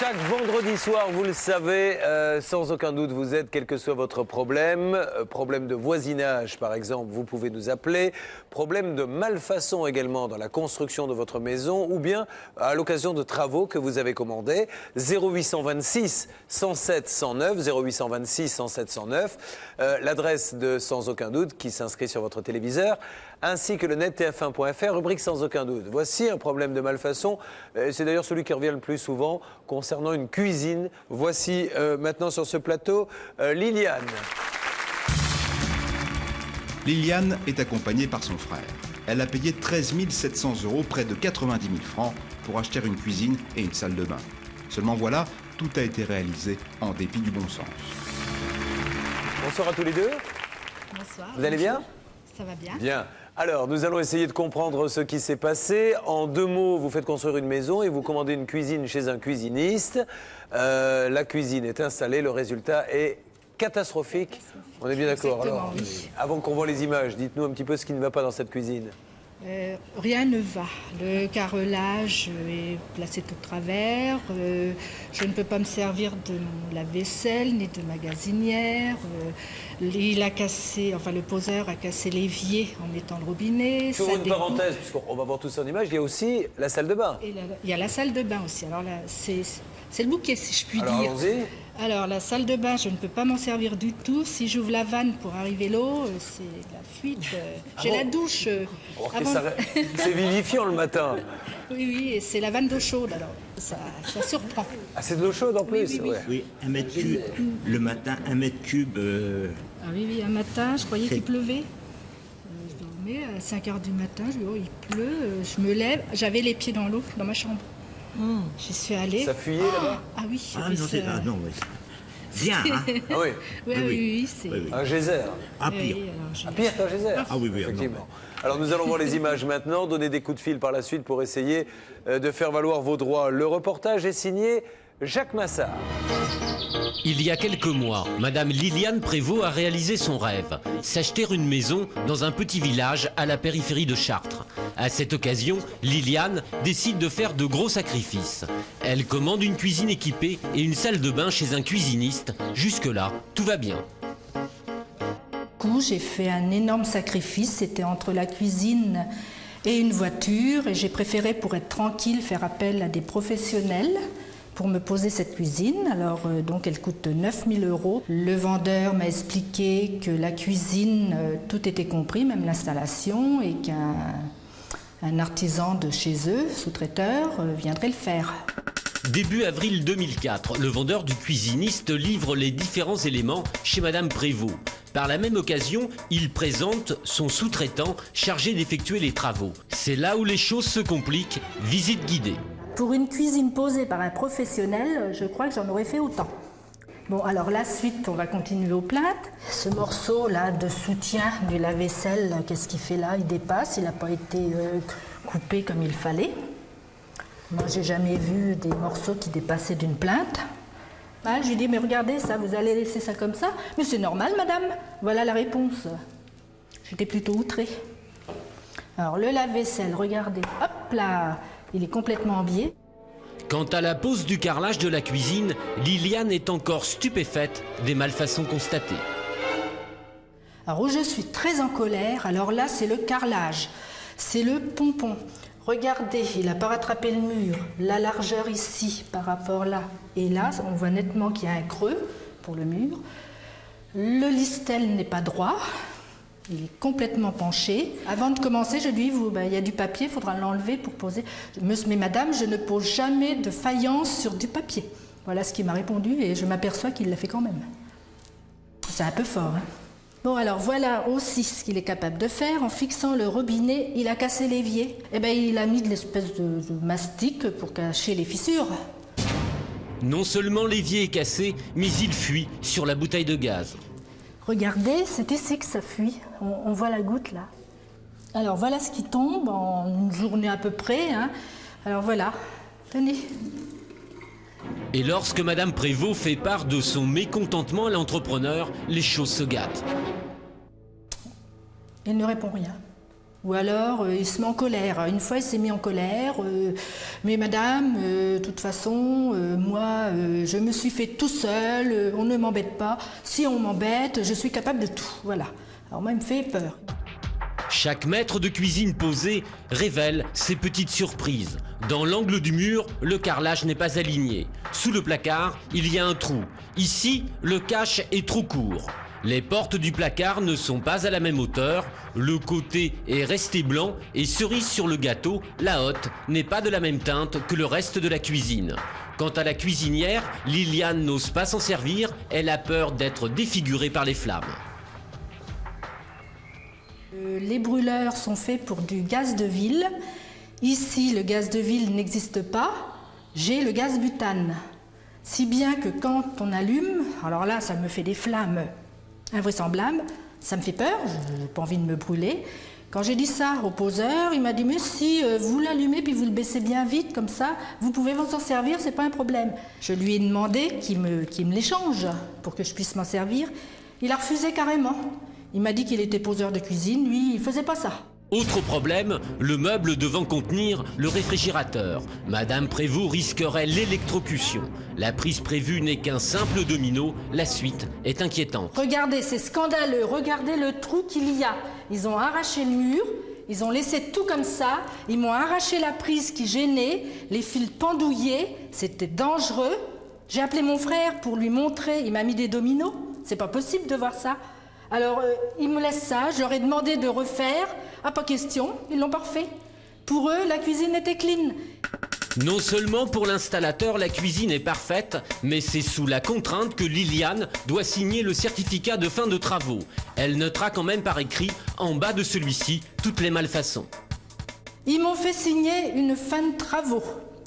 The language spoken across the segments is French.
Chaque vendredi soir, vous le savez, sans aucun doute, vous êtes, quel que soit votre problème. Problème de voisinage, par exemple, vous pouvez nous appeler. Problème de malfaçon également dans la construction de votre maison ou bien à l'occasion de travaux que vous avez commandés. 0826 107 109, 0826 107 109. L'adresse de Sans aucun doute qui s'inscrit sur votre téléviseur, ainsi que le net tf1.fr, rubrique Sans aucun doute. Voici un problème de malfaçon. C'est d'ailleurs celui qui revient le plus souvent concernant une cuisine. Voici maintenant sur ce plateau Liliane. Liliane est accompagnée par son frère. Elle a payé 13 700 €, près de 90 000 francs, pour acheter une cuisine et une salle de bain. Seulement voilà, tout a été réalisé en dépit du bon sens. Bonsoir à tous les deux. Bonsoir. Vous allez bien ? Ça va bien. Bien. Alors, nous allons essayer de comprendre ce qui s'est passé. En 2 mots, vous faites construire une maison et vous commandez une cuisine chez un cuisiniste. La cuisine est installée, le résultat est catastrophique. On est bien d'accord. Alors, oui. avant qu'on voit les images, dites-nous un petit peu ce qui ne va pas dans cette cuisine. Rien ne va. Le carrelage est placé tout de travers. Je ne peux pas me servir de mon lave-vaisselle ni de ma gazinière. Il a cassé, enfin le poseur a cassé l'évier en mettant le robinet. Sur une parenthèse, puisqu'on va voir tout ça en image, il y a aussi la salle de bain. Et il y a la salle de bain aussi. Alors là, c'est le bouquet, si je puis Alors, dire. allons-y. Alors, la salle de bain, je ne peux pas m'en servir du tout. Si j'ouvre la vanne pour arriver l'eau, c'est la fuite. J'ai bon la douche. C'est vivifiant le matin. Oui, et c'est la vanne d'eau chaude, alors ça surprend. Ah, c'est de l'eau chaude en plus, oui. ouais. Oui, 1 mètre cube. Le matin, 1 mètre cube. Ah oui, un matin, je croyais qu'il pleuvait. Je dormais à 5 h du matin, je dis, oh, il pleut, je me lève. J'avais les pieds dans l'eau, dans ma chambre. J'y suis allée. Ça fuyait là-bas ? Ah oui. Ah oui, non, ça- non, oui. Bien, hein. Ah oui, Oui, c'est... Oui, oui. un geyser. Ah, pire. Oui, alors, Ah, pire qu'un geyser. Ah oui, oui, Effectivement. Alors nous allons voir les images maintenant, donner des coups de fil par la suite pour essayer de faire valoir vos droits. Le reportage est signé Jacques Massard. Il y a quelques mois, Madame Liliane Prévost a réalisé son rêve, s'acheter une maison dans un petit village à la périphérie de Chartres. À cette occasion, Liliane décide de faire de gros sacrifices. Elle commande une cuisine équipée et une salle de bain chez un cuisiniste. Jusque-là, tout va bien. J'ai fait un énorme sacrifice, c'était entre la cuisine et une voiture, et j'ai préféré, pour être tranquille, faire appel à des professionnels pour me poser cette cuisine. Alors donc elle coûte 9 000 €. Le vendeur m'a expliqué que la cuisine, tout était compris, même l'installation, et qu'un artisan de chez eux, sous-traiteur, viendrait le faire. Début avril 2004, le vendeur du cuisiniste livre les différents éléments chez Madame Prévost. Par la même occasion, il présente son sous-traitant chargé d'effectuer les travaux. C'est là où les choses se compliquent, visite guidée. Pour une cuisine posée par un professionnel, je crois que j'en aurais fait autant. Bon, alors la suite, on va continuer aux plaintes. Ce morceau-là de soutien du lave-vaisselle, qu'est-ce qu'il fait là? Il dépasse, il n'a pas été coupé comme il fallait. Moi, j'ai jamais vu des morceaux qui dépassaient d'une plainte. Ah, je lui dis, mais regardez ça, vous allez laisser ça comme ça? Mais c'est normal, madame. Voilà la réponse. J'étais plutôt outrée. Alors, le lave-vaisselle, regardez, hop là, il est complètement en biais. Quant à la pose du carrelage de la cuisine, Liliane est encore stupéfaite des malfaçons constatées. Alors, où je suis très en colère, alors là, c'est le carrelage, c'est le pompon. Regardez, il n'a pas rattrapé le mur, la largeur ici par rapport là. Et là, on voit nettement qu'il y a un creux pour le mur. Le listel n'est pas droit, il est complètement penché. Avant de commencer, je lui dis, il y a du papier, il faudra l'enlever pour poser. Mais madame, je ne pose jamais de faïence sur du papier. Voilà ce qu'il m'a répondu et je m'aperçois qu'il l'a fait quand même. C'est un peu fort, hein. Bon, alors voilà aussi ce qu'il est capable de faire. En fixant le robinet, il a cassé l'évier. Eh bien, il a mis de l'espèce de mastic pour cacher les fissures. Non seulement l'évier est cassé, mais il fuit sur la bouteille de gaz. Regardez, c'est ici que ça fuit. On voit la goutte là. Alors voilà ce qui tombe en une journée à peu près, hein. Alors voilà, tenez. Et lorsque Madame Prévost fait part de son mécontentement à l'entrepreneur, les choses se gâtent. Il ne répond rien. Ou alors, il se met en colère. Une fois, il s'est mis en colère. Mais madame, de toute façon, moi, je me suis fait tout seul. On ne m'embête pas. Si on m'embête, je suis capable de tout. Voilà. Alors moi, il me fait peur. Chaque mètre de cuisine posé révèle ses petites surprises. Dans l'angle du mur, le carrelage n'est pas aligné. Sous le placard, il y a un trou. Ici, le cache est trop court. Les portes du placard ne sont pas à la même hauteur, le côté est resté blanc et cerise sur le gâteau, la hotte n'est pas de la même teinte que le reste de la cuisine. Quant à la cuisinière, Liliane n'ose pas s'en servir, elle a peur d'être défigurée par les flammes. Les brûleurs sont faits pour du gaz de ville. Ici, le gaz de ville n'existe pas. J'ai le gaz butane. Si bien que quand on allume, alors là, ça me fait des flammes invraisemblables, ça me fait peur, je n'ai pas envie de me brûler. Quand j'ai dit ça au poseur, il m'a dit « Mais si vous l'allumez puis vous le baissez bien vite, comme ça, vous pouvez vous en servir, c'est pas un problème. » Je lui ai demandé qu'il me l'échange pour que je puisse m'en servir. Il a refusé carrément. Il m'a dit qu'il était poseur de cuisine, lui, il faisait pas ça. Autre problème, le meuble devant contenir le réfrigérateur. Madame Prévost risquerait l'électrocution. La prise prévue n'est qu'un simple domino, la suite est inquiétante. Regardez, c'est scandaleux, regardez le trou qu'il y a. Ils ont arraché le mur, ils ont laissé tout comme ça, ils m'ont arraché la prise qui gênait, les fils pendouillés, c'était dangereux. J'ai appelé mon frère pour lui montrer, il m'a mis des dominos, c'est pas possible de voir ça. Alors, ils me laissent ça, je leur ai demandé de refaire. Ah, pas question, ils l'ont pas refait. Pour eux, la cuisine était clean. Non seulement pour l'installateur, la cuisine est parfaite, mais c'est sous la contrainte que Liliane doit signer le certificat de fin de travaux. Elle notera quand même par écrit, en bas de celui-ci, toutes les malfaçons. Ils m'ont fait signer une fin de travaux,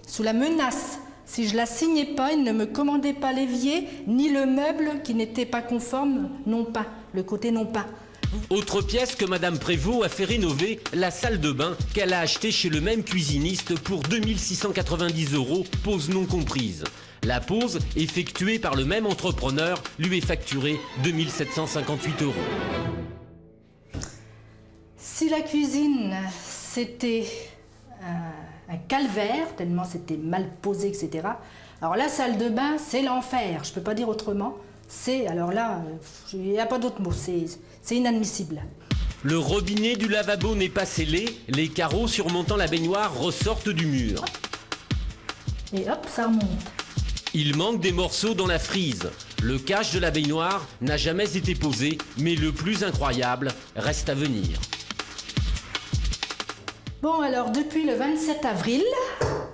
sous la menace. Si je la signais pas, ils ne me commandaient pas l'évier, ni le meuble qui n'était pas conforme, non pas, le côté non pas. Autre pièce que Madame Prévost a fait rénover, la salle de bain qu'elle a achetée chez le même cuisiniste pour 2690 €, pose non comprise. La pose, effectuée par le même entrepreneur, lui est facturée 2758 €. Si la cuisine, c'était un calvaire, tellement c'était mal posé, etc. Alors la salle de bain, c'est l'enfer, je ne peux pas dire autrement. Alors là, il n'y a pas d'autre mot, c'est inadmissible. Le robinet du lavabo n'est pas scellé, les carreaux surmontant la baignoire ressortent du mur. Et hop, ça remonte. Il manque des morceaux dans la frise. Le cache de la baignoire n'a jamais été posé, mais le plus incroyable reste à venir. Bon, alors depuis le 27 avril,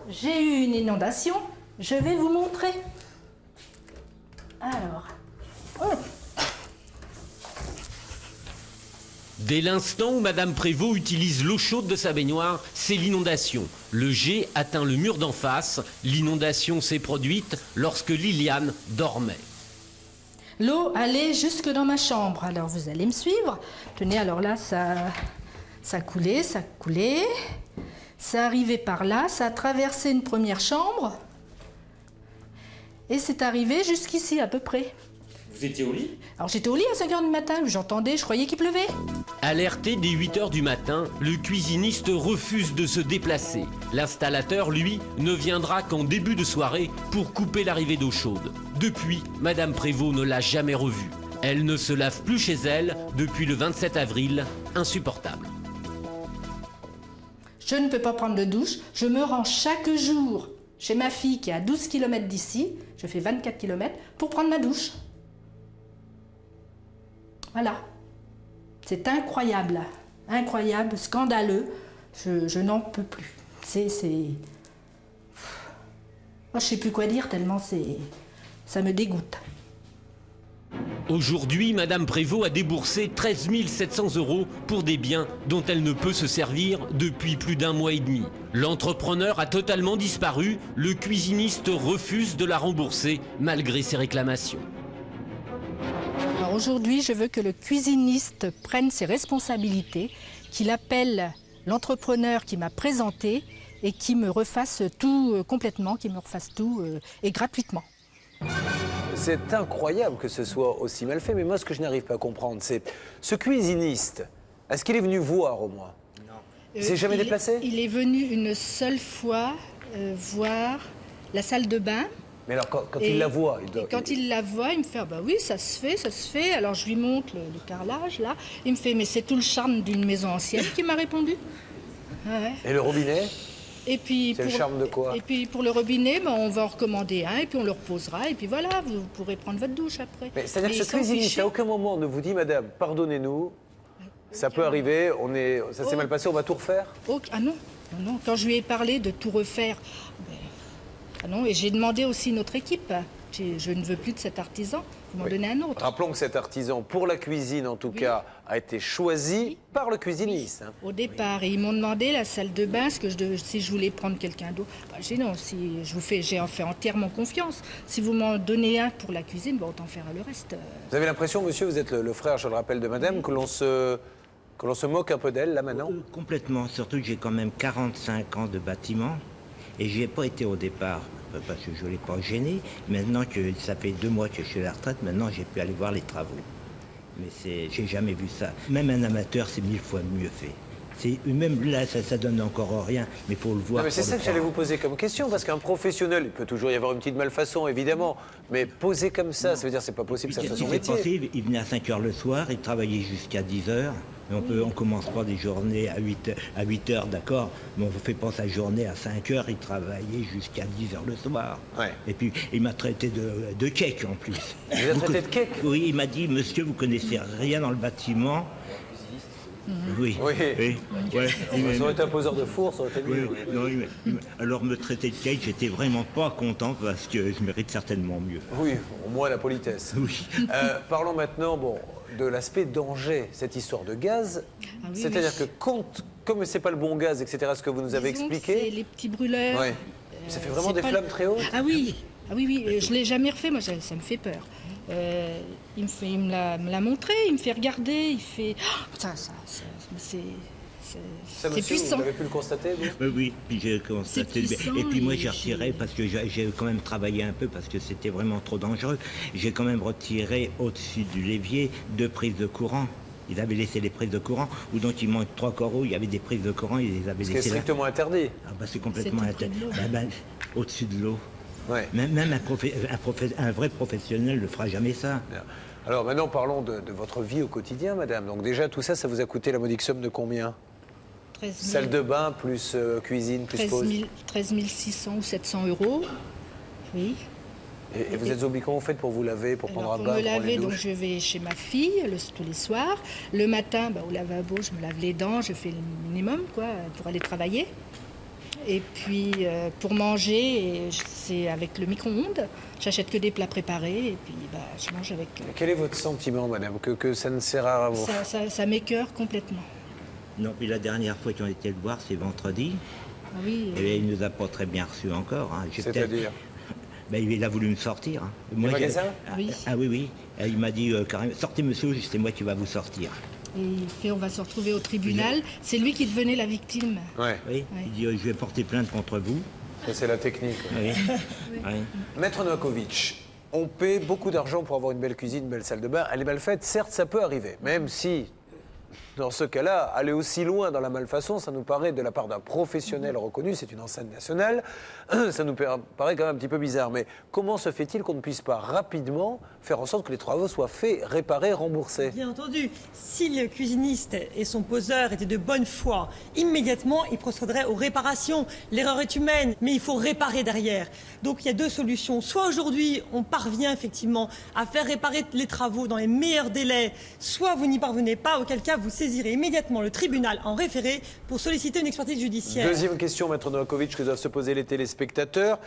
j'ai eu une inondation. Je vais vous montrer. Alors. Dès l'instant où Madame Prévost utilise l'eau chaude de sa baignoire, c'est l'inondation. Le jet atteint le mur d'en face. L'inondation s'est produite lorsque Liliane dormait. L'eau allait jusque dans ma chambre. Alors vous allez me suivre. Tenez, alors là, ça coulait, ça coulait. Ça arrivait par là, ça a traversé une première chambre. Et c'est arrivé jusqu'ici à peu près. Vous étiez au lit ? Alors j'étais au lit à 5 h du matin, j'entendais, je croyais qu'il pleuvait. Alerté dès 8 h du matin, le cuisiniste refuse de se déplacer. L'installateur, lui, ne viendra qu'en début de soirée pour couper l'arrivée d'eau chaude. Depuis, Madame Prévost ne l'a jamais revue. Elle ne se lave plus chez elle depuis le 27 avril, insupportable. Je ne peux pas prendre de douche, je me rends chaque jour chez ma fille qui est à 12 km d'ici, je fais 24 km, pour prendre ma douche. Voilà. C'est incroyable, incroyable, scandaleux. Je n'en peux plus. Moi, je ne sais plus quoi dire tellement ça me dégoûte. Aujourd'hui, Madame Prévost a déboursé 13 700 € pour des biens dont elle ne peut se servir depuis plus d'1 mois et demi. L'entrepreneur a totalement disparu, le cuisiniste refuse de la rembourser malgré ses réclamations. Alors aujourd'hui, je veux que le cuisiniste prenne ses responsabilités, qu'il appelle l'entrepreneur qui m'a présenté et qui me refasse tout complètement, qui me refasse tout et gratuitement. C'est incroyable que ce soit aussi mal fait, mais moi ce que je n'arrive pas à comprendre, c'est ce cuisiniste, est-ce qu'il est venu voir au moins ? Non. Il s'est jamais déplacé? Il est venu une seule fois voir la salle de bain. Mais alors, quand il la voit, il la voit, il me fait ah bah oui, ça se fait. Alors je lui montre le carrelage là. Il me fait mais c'est tout le charme d'une maison ancienne qui m'a répondu. Ouais. Et le robinet? Et puis c'est le charme de quoi? Et puis pour le robinet, ben, on va en recommander un et puis on le reposera et puis voilà, vous pourrez prendre votre douche après. Mais c'est-à-dire que ce cuisiniste, à aucun moment ne vous dit madame, pardonnez-nous, ça peut arriver, ça s'est mal passé, on va tout refaire? Ah non, quand je lui ai parlé de tout refaire, ah non, et j'ai demandé aussi notre équipe. Je ne veux plus de cet artisan, vous m'en donnez un autre. Rappelons que cet artisan, pour la cuisine en tout cas, a été choisi par le cuisiniste. Hein. Au départ, et ils m'ont demandé la salle de bain, si je voulais prendre quelqu'un d'autre. J'ai dit non, j'ai en fait entièrement confiance. Si vous m'en donnez un pour la cuisine, autant faire le reste. Vous avez l'impression, monsieur, vous êtes le frère, je le rappelle, de madame, que l'on se moque un peu d'elle, là, maintenant? Complètement, surtout que j'ai quand même 45 ans de bâtiment et je n'y ai pas été au départ. Parce que je ne l'ai pas gêné. Maintenant que ça fait 2 mois que je suis à la retraite, maintenant j'ai pu aller voir les travaux. Mais j'ai jamais vu ça. Même un amateur, c'est 1000 fois mieux fait. Même là, ça donne encore rien, mais il faut le voir. Non, mais c'est ça que j'allais vous poser comme question, parce qu'un professionnel, il peut toujours y avoir une petite malfaçon, évidemment, mais poser comme ça, ça veut dire que c'est pas possible, ça fait son métier. Il venait à 5 h le soir, il travaillait jusqu'à 10 h. On commence pas des journées à 8 heures, d'accord, mais on ne fait pas sa journée à 5 h, il travaillait jusqu'à 10 h le soir. Ouais. Et puis, il m'a traité de cake en plus. Il vous a traité de cake? Oui, il m'a dit, monsieur, vous connaissez rien dans le bâtiment. Oui. Ouais. Ça aurait été un poseur de four, ça aurait été mieux. Alors, me traiter de cake, j'étais vraiment pas content parce que je mérite certainement mieux. Oui, au moins la politesse. Oui. Parlons maintenant, de l'aspect danger, cette histoire de gaz. Ah oui, c'est-à-dire que comme c'est pas le bon gaz, etc., ce que vous nous avez expliqué. C'est les petits brûleurs. Ouais. Ça fait vraiment des flammes très hautes. Ah oui, je l'ai jamais refait, moi ça me fait peur. Il me l'a montré, il me fait regarder, il fait. C'est puissant. Vous avez pu le constater, vous? Oui, puis j'ai constaté. Et puis moi j'ai retiré, parce que j'ai quand même travaillé un peu, parce que c'était vraiment trop dangereux. J'ai quand même retiré au-dessus du l'évier 2 prises de courant. Ils avaient laissé les prises de courant, ou donc il manque 3 coraux, il y avait des prises de courant, ils les avaient laissées là. C'est strictement interdit. Ah bah c'est complètement interdit. Au-dessus de l'eau. Ouais. Même un vrai professionnel ne fera jamais ça. Bien. Alors maintenant parlons de votre vie au quotidien, madame. Donc déjà tout ça, ça vous a coûté la modique somme de combien? 13 000, salle de bain, plus cuisine, plus pause. 13 600 ou 700 euros. Oui. Et vous êtes obligé, comment vous faites pour vous laver, pour prendre un bain, pour me prendre les laver, donc douches? je vais chez ma fille tous les soirs. Le matin, au lavabo, je me lave les dents, je fais le minimum pour aller travailler. Et puis pour manger, c'est avec le micro-ondes. J'achète que des plats préparés et puis je mange avec. Quel est votre sentiment, madame, que ça ne sert à rien? Ça m'écœure complètement. Non, puis la dernière fois qu'ils ont été le voir, c'est vendredi. Ah oui. Et il nous a pas très bien reçus encore. Hein. C'est-à-dire? Il a voulu me sortir. Hein. Le magasin? Oui. Ah oui. Et il m'a dit carrément, sortez monsieur, c'est moi qui va vous sortir. Et on va se retrouver au tribunal. C'est lui qui devenait la victime. Ouais. Oui. Il dit, je vais porter plainte contre vous. Ça, c'est la technique. Oui. Oui. Maître Novakovic, on paie beaucoup d'argent pour avoir une belle cuisine, une belle salle de bain. Elle est mal faite, certes, ça peut arriver. Même si, dans ce cas-là, aller aussi loin dans la malfaçon, ça nous paraît, de la part d'un professionnel reconnu, c'est une enseigne nationale, ça nous paraît quand même un petit peu bizarre. Mais comment se fait-il qu'on ne puisse pas rapidement faire en sorte que les travaux soient faits, réparés, remboursés? Bien entendu, si le cuisiniste et son poseur étaient de bonne foi, immédiatement, ils procéderaient aux réparations. L'erreur est humaine, mais il faut réparer derrière. Donc il y a 2 solutions. Soit aujourd'hui, on parvient effectivement à faire réparer les travaux dans les meilleurs délais, soit vous n'y parvenez pas, auquel cas vous saisirez immédiatement le tribunal en référé pour solliciter une expertise judiciaire. Deuxième question, Maître Novakovic, que doivent se poser les téléspectateurs.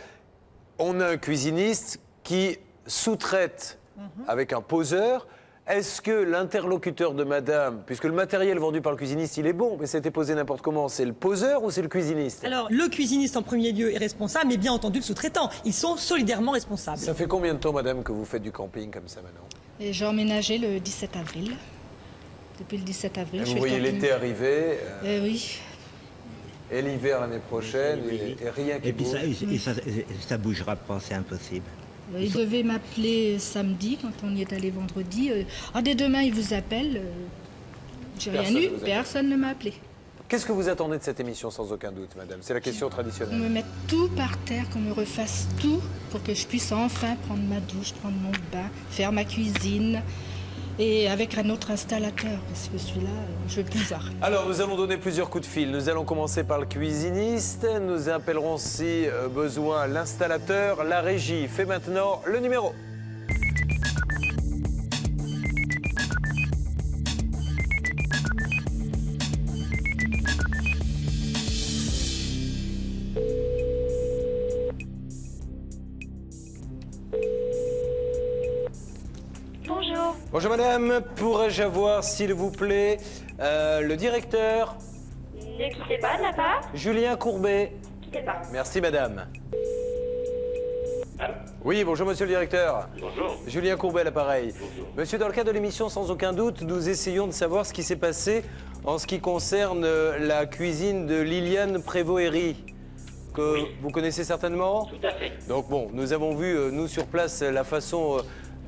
On a un cuisiniste qui sous-traite avec un poseur. Est-ce que l'interlocuteur de madame, puisque le matériel vendu par le cuisiniste, il est bon, mais c'était posé n'importe comment, c'est le poseur ou c'est le cuisiniste? Alors, le cuisiniste en premier lieu est responsable, mais bien entendu le sous-traitant. Ils sont solidairement responsables. Ça fait combien de temps, madame, que vous faites du camping comme ça maintenant? Et j'ai emménagé le 17 avril. Depuis le 17 avril, et je vous fais voyez le camping. l'été arriver, Oui. et l'hiver l'année prochaine, Oui. et rien qui Et puis bouge. ça bougera pas, c'est impossible. Il devait m'appeler samedi, quand on y est allé vendredi. Dès demain, il vous appelle. J'ai rien Personne eu, ne vous appelle. personne ne m'a appelé. Qu'est-ce que vous attendez de cette émission, sans aucun doute, madame? C'est la question On traditionnelle. me mette tout par terre, qu'on me refasse tout pour que je puisse enfin prendre ma douche, prendre mon bain, faire ma cuisine. Et avec un autre installateur, parce que celui-là, je veux plus voir. Alors, nous allons donner plusieurs coups de fil. Nous allons commencer par le cuisiniste. Nous appellerons si besoin l'installateur. La régie fait maintenant le numéro. Bonjour. Bonjour madame, pourrais-je avoir, s'il vous plaît, le directeur Ne quittez pas de la part. Julien Courbet? Quittez pas. Merci madame. Oui, bonjour monsieur le directeur. Bonjour. Julien Courbet à l'appareil. Monsieur, dans le cadre de l'émission, sans aucun doute, nous essayons de savoir ce qui s'est passé en ce qui concerne la cuisine de Liliane Prévost-Héry, que Oui. vous connaissez certainement. Tout à fait. Donc bon, nous avons vu, nous sur place, la façon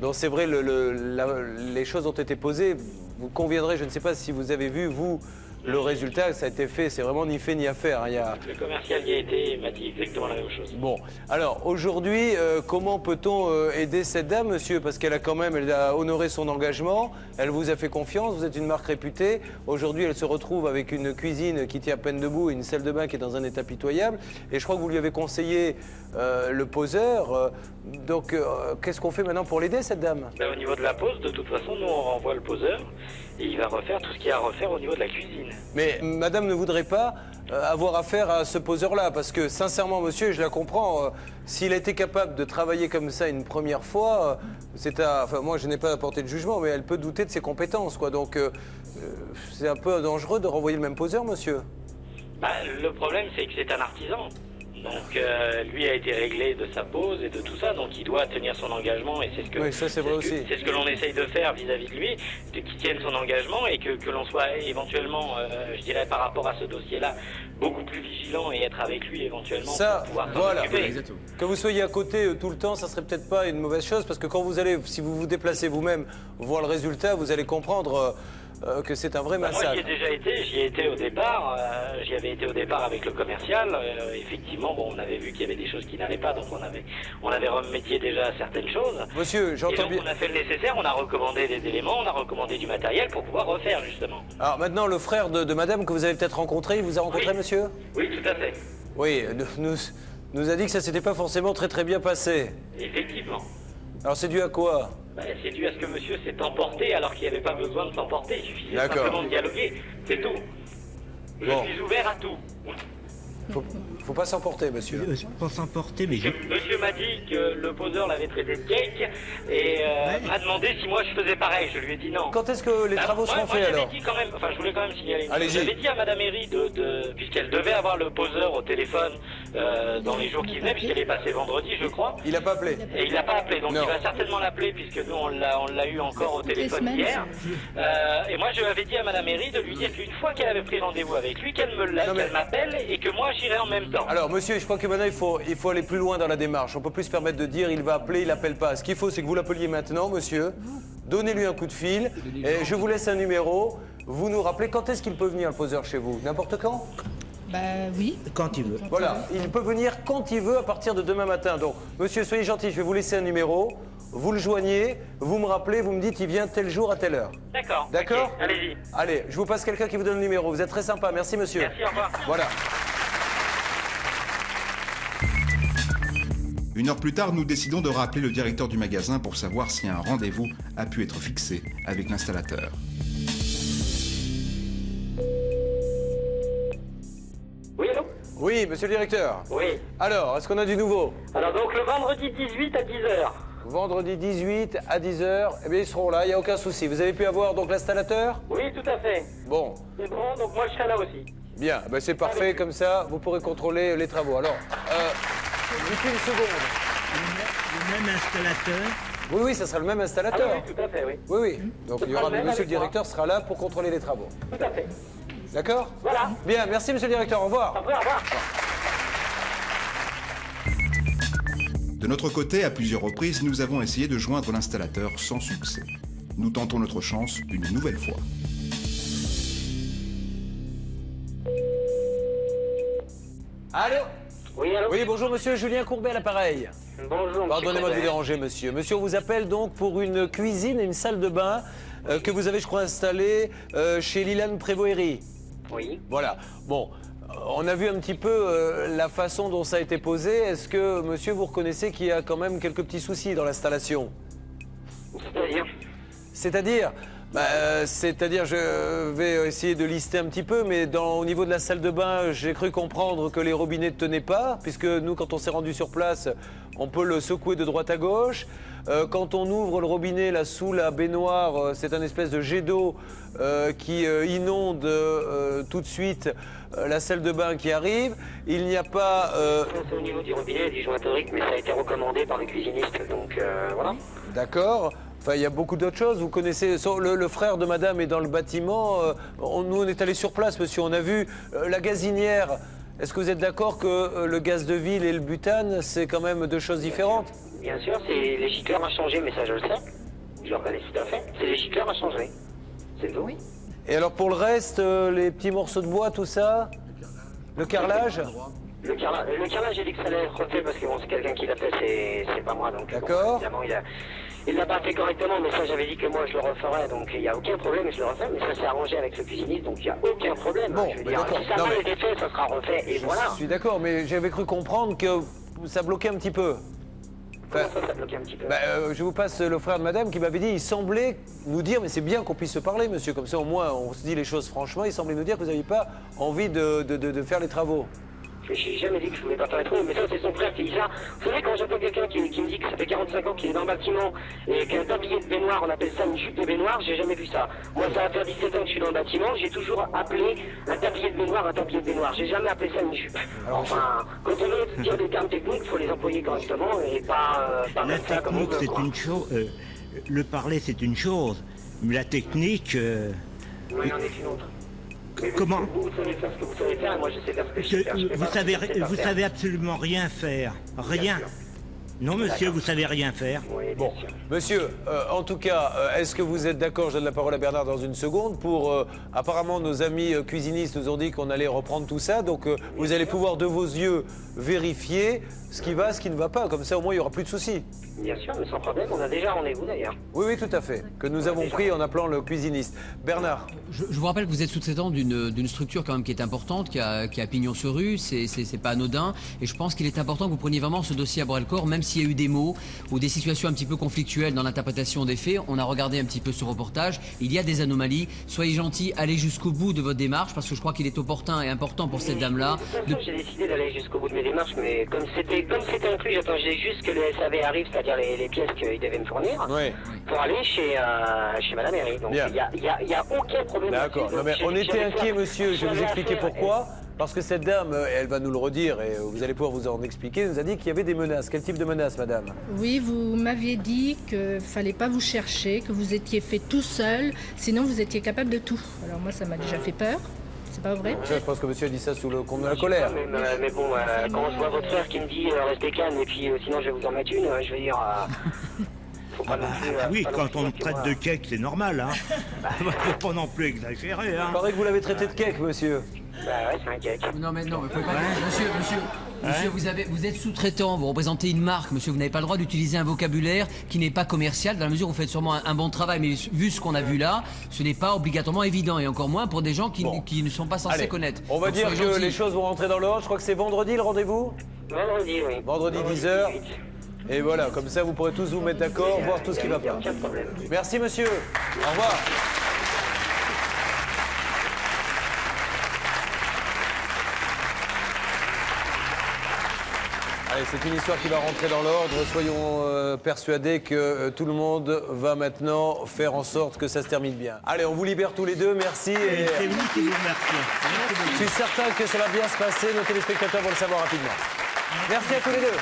dont c'est vrai les choses ont été posées. Vous conviendrez, je ne sais pas si vous avez vu, vous, le résultat, ça a été fait, c'est vraiment ni fait ni à faire. Hein. Il y a... Le commercial y a été et m'a dit exactement la même chose. Bon, alors aujourd'hui, comment peut-on aider cette dame, monsieur? Parce qu'elle a quand même, elle a honoré son engagement, elle vous a fait confiance, vous êtes une marque réputée. Aujourd'hui, elle se retrouve avec une cuisine qui tient à peine debout et une salle de bain qui est dans un état pitoyable. Et je crois que vous lui avez conseillé le poseur. Donc, qu'est-ce qu'on fait maintenant pour l'aider, cette dame? Au niveau de la pose, de toute façon, nous on renvoie le poseur et il va refaire tout ce qu'il y a à refaire au niveau de la cuisine. Mais madame ne voudrait pas avoir affaire à ce poseur-là, parce que sincèrement, monsieur, je la comprends, s'il a été capable de travailler comme ça une première fois, enfin, moi je n'ai pas apporté de jugement, mais elle peut douter de ses compétences, quoi. Donc c'est un peu dangereux de renvoyer le même poseur, monsieur. Le problème, c'est que c'est un artisan. Donc lui a été réglé de sa pose et de tout ça, donc il doit tenir son engagement et c'est ce que Oui, ça, c'est vrai aussi. C'est ce que l'on essaye de faire vis-à-vis de lui, qu'il tienne son engagement et que l'on soit éventuellement, je dirais par rapport à ce dossier-là, beaucoup plus vigilant et être avec lui éventuellement Ça, pour pouvoir s'en voilà. occuper. Que vous soyez à côté tout le temps, ça serait peut-être pas une mauvaise chose, parce que quand vous allez, si vous vous déplacez vous-même, voir le résultat, vous allez comprendre que c'est un vrai Moi, massacre. j'y ai déjà été, j'y ai été au départ, j'y avais été au départ avec le commercial. Effectivement, bon, on avait vu qu'il y avait des choses qui n'allaient pas, donc on avait remédié déjà à certaines choses. Monsieur, Et j'entends donc, bien. on a fait le nécessaire, on a recommandé des éléments, on a recommandé du matériel pour pouvoir refaire, justement. Alors maintenant, le frère de madame que vous avez peut-être rencontré, il vous a rencontré, Oui. monsieur? Oui, tout à fait. Oui, nous a dit que ça s'était pas forcément très bien passé. Effectivement. Alors c'est dû à quoi? C'est dû à ce que monsieur s'est emporté alors qu'il n'y avait pas besoin de s'emporter. Il suffisait D'accord. simplement de dialoguer, c'est tout. Je Bon. suis ouvert à tout. Faut pas s'emporter, monsieur. Pour s'emporter, mais je... Monsieur m'a dit que le poseur l'avait traité de cake et m'a demandé si moi je faisais pareil. Je lui ai dit non. Quand est-ce que les travaux moi, seront faits j'avais alors? dit quand même, enfin je voulais quand même signaler. Allez-y. J'avais dit à Madame Herry puisqu'elle devait avoir le poseur au téléphone dans les jours qui venaient, puisqu'elle est passée vendredi, je crois. Il a pas appelé. Et il l'a pas appelé, donc Non. il va certainement l'appeler puisque nous on l'a eu encore au Toutes les téléphone semaines, hier. Et moi je lui avais dit à Madame Herry de lui dire qu'une fois qu'elle avait pris rendez-vous avec lui, qu'elle Non, mais- qu'elle m'appelle et que moi j'irai en même temps. Alors monsieur, je crois que maintenant il faut aller plus loin dans la démarche. On peut plus se permettre de dire il va appeler, il appelle pas. Ce qu'il faut, c'est que vous l'appeliez maintenant, monsieur. Donnez-lui un coup de fil. Et je vous laisse un numéro. Vous nous rappelez quand est-ce qu'il peut venir le poseur chez vous? N'importe quand? Bah oui. quand il veut. Voilà, il peut venir quand il veut à partir de demain matin. Donc, monsieur, soyez gentil, je vais vous laisser un numéro. Vous le joignez, vous me rappelez, vous me dites il vient tel jour à telle heure. D'accord. D'accord? Ok, allez-y. Allez, je vous passe quelqu'un qui vous donne le numéro. Vous êtes très sympa. Merci, monsieur. Merci, au revoir. Voilà. Une heure plus tard, nous décidons de rappeler le directeur du magasin pour savoir si un rendez-vous a pu être fixé avec l'installateur. Oui, allô? Oui, monsieur le directeur. Oui. Alors, est-ce qu'on a du nouveau? Alors donc le vendredi 18 à 10h. Vendredi 18 à 10h, eh bien ils seront là, il n'y a aucun souci. Vous avez pu avoir donc l'installateur? Oui, tout à fait. Bon, C'est bon, donc moi je serai là aussi. bien, ben c'est parfait, comme ça, vous pourrez contrôler les travaux. Alors, juste une seconde. Le même installateur. Oui, oui, ça sera le même Ah installateur. oui, tout à fait, oui. Oui, oui. Donc il y aura, le même monsieur le avec moi. directeur sera là pour contrôler les travaux. Tout à fait. D'accord? Voilà. Bien, merci monsieur le directeur, au revoir. Après, au revoir. De notre côté, à plusieurs reprises, nous avons essayé de joindre l'installateur sans succès. Nous tentons notre chance une nouvelle fois. Allô? Oui, allô? Oui, bonjour monsieur, Julien Courbet à l'appareil. Bonjour, Pardonnez-moi de vous Courbet. déranger, monsieur. Monsieur, on vous appelle donc pour une cuisine et une salle de bain que vous avez, je crois, installée chez Liliane Prévost-Herry. Oui. Voilà. Bon, on a vu un petit peu la façon dont ça a été posé. Est-ce que, monsieur, vous reconnaissez qu'il y a quand même quelques petits soucis dans l'installation? C'est-à-dire? C'est-à-dire c'est-à-dire, je vais essayer de lister un petit peu, mais au niveau de la salle de bain, j'ai cru comprendre que les robinets ne tenaient pas, puisque nous, quand on s'est rendu sur place, on peut le secouer de droite à gauche. Quand on ouvre le robinet là sous la baignoire, c'est un espèce de jet d'eau qui inonde tout de suite la salle de bain qui arrive. Il n'y a pas... C'est au niveau du robinet, du jointorique, mais ça a été recommandé par les cuisinistes, donc voilà. D'accord. Enfin, il y a beaucoup d'autres choses. Vous connaissez, le frère de madame est dans le bâtiment. Nous, on est allés sur place, monsieur. On a vu la gazinière. Est-ce que vous êtes d'accord que le gaz de ville et le butane, c'est quand même deux choses différentes? Bien sûr, c'est les gicleurs à changer, mais ça je le sais. Je le reconnais tout à fait. C'est les gicleurs à changer. C'est tout. Oui. Et alors pour le reste, les petits morceaux de bois, tout ça? Le carrelage? Le carrelage, j'ai dit que ça allait être refait parce que bon, c'est quelqu'un qui l'a fait, c'est pas moi. Donc d'accord. Bon, évidemment, il l'a pas fait correctement, mais ça j'avais dit que moi je le referais, donc il n'y a aucun problème, je le refais, mais ça s'est arrangé avec le cuisiniste, donc il n'y a aucun problème. Bon, je veux mais dire, d'accord. si ça a Non, mal mais- été fait, ça sera refait, et voilà. Je suis d'accord, mais j'avais cru comprendre que ça bloquait un petit peu. Enfin, Comment ça bloque un petit peu? je vous passe le frère de madame qui m'avait dit, il semblait nous dire, mais c'est bien qu'on puisse se parler, monsieur, comme ça au moins on se dit les choses franchement, il semblait nous dire que vous n'aviez pas envie de faire les travaux. Je n'ai jamais dit que je voulais pas faire les travaux, mais ça c'est son frère qui dit ça. Vous savez, quand j'entends quelqu'un qui me dit que ça fait 45 ans qu'il est dans le bâtiment et qu'un tablier de baignoire, on appelle ça une jupe de baignoire, j'ai jamais vu ça. Moi ça va faire 17 ans que je suis dans le bâtiment, j'ai toujours appelé un tablier de baignoire un tablier de baignoire. J'ai jamais appelé ça une jupe. Enfin, quand on veut dire des termes techniques, il faut les employer correctement et pas La mettre ça comme on technique, veut, c'est quoi. une chose. Le parler, c'est une chose. Mais la technique. Moi, il en est une autre. Mais Comment? vous savez faire ce que vous savez faire et moi je sais faire ce que je sais faire. Je fais Vous pas ce que je sais pas vous faire. savez absolument rien faire. Rien. sûr. Non, monsieur, vous savez rien faire. Oui, bien Bon, sûr. monsieur, en tout cas, est-ce que vous êtes d'accord, je donne la parole à Bernard dans une seconde, pour, apparemment, nos amis cuisinistes nous ont dit qu'on allait reprendre tout ça, donc vous allez pouvoir de vos yeux vérifier ce qui va, ce qui ne va pas, comme ça au moins il n'y aura plus de soucis. Bien sûr, mais sans problème, on a déjà rendez-vous d'ailleurs. Oui, oui, tout à fait, que nous avons pris en appelant le cuisiniste. Bernard, Je vous rappelle que vous êtes sous-traitant d'une structure quand même qui est importante, qui a pignon sur rue, c'est pas anodin, et je pense qu'il est important que vous preniez vraiment ce dossier à bras le corps, même s'il y a eu des mots ou des situations un petit peu conflictuelles dans l'interprétation des faits. On a regardé un petit peu ce reportage, il y a des anomalies. Soyez gentils, allez jusqu'au bout de votre démarche, parce que je crois qu'il est opportun et important pour cette dame-là. De toute façon, j'ai décidé d'aller jusqu'au bout de mes démarches, mais comme c'était inclus, j'attendais juste que le SAV arrive, c'est-à-dire les pièces qu'ils devaient me fournir, oui. pour aller chez Madame Herry. Donc Bien. il y a aucun problème. D'accord. là-dessus. Non, mais Donc, on était j'avais inquiets, fait- monsieur. Je vais vous j'avais expliquer affaire- pourquoi. Parce que cette dame, elle va nous le redire et vous allez pouvoir vous en expliquer, nous a dit qu'il y avait des menaces. Quel type de menaces, madame? Oui, vous m'aviez dit qu'il ne fallait pas vous chercher, que vous étiez fait tout seul, sinon vous étiez capable de tout. Alors moi, ça m'a déjà fait peur. C'est pas vrai? Je pense que monsieur a dit ça sous le compte de la colère. Mais bon, quand je vois votre frère qui me dit restez calme et puis sinon je vais vous en mettre une, je vais dire. Faut pas non plus, Oui, pas non quand plus on me dire que traite moi- de cake, c'est normal, hein. Faut pas non plus exagérer, hein. Il paraît que vous l'avez traité de cake, monsieur. Bah ouais, c'est un cake. Non, mais vous pouvez pas dire. Monsieur, vous êtes sous-traitant, vous représentez une marque, monsieur, vous n'avez pas le droit d'utiliser un vocabulaire qui n'est pas commercial, dans la mesure où vous faites sûrement un bon travail, mais vu ce qu'on a vu là, ce n'est pas obligatoirement évident, et encore moins pour des gens qui, Bon. qui ne sont pas censés Allez, connaître. on va Donc, dire soyez que gentils. les choses vont rentrer dans l'ordre. Je crois que c'est vendredi le rendez-vous. Vendredi, oui. Vendredi 10h. Et voilà, comme ça vous pourrez tous vous mettre d'accord, voir tout ce qui va Il y a pas. aucun problème. Merci monsieur. Au revoir. Allez, c'est une histoire qui va rentrer dans l'ordre. Soyons persuadés que tout le monde va maintenant faire en sorte que ça se termine bien. Allez, on vous libère tous les deux. Merci. Et C'est nous qui vous remercions. je suis certain que ça va bien se passer. Nos téléspectateurs vont le savoir rapidement. Merci à tous les deux.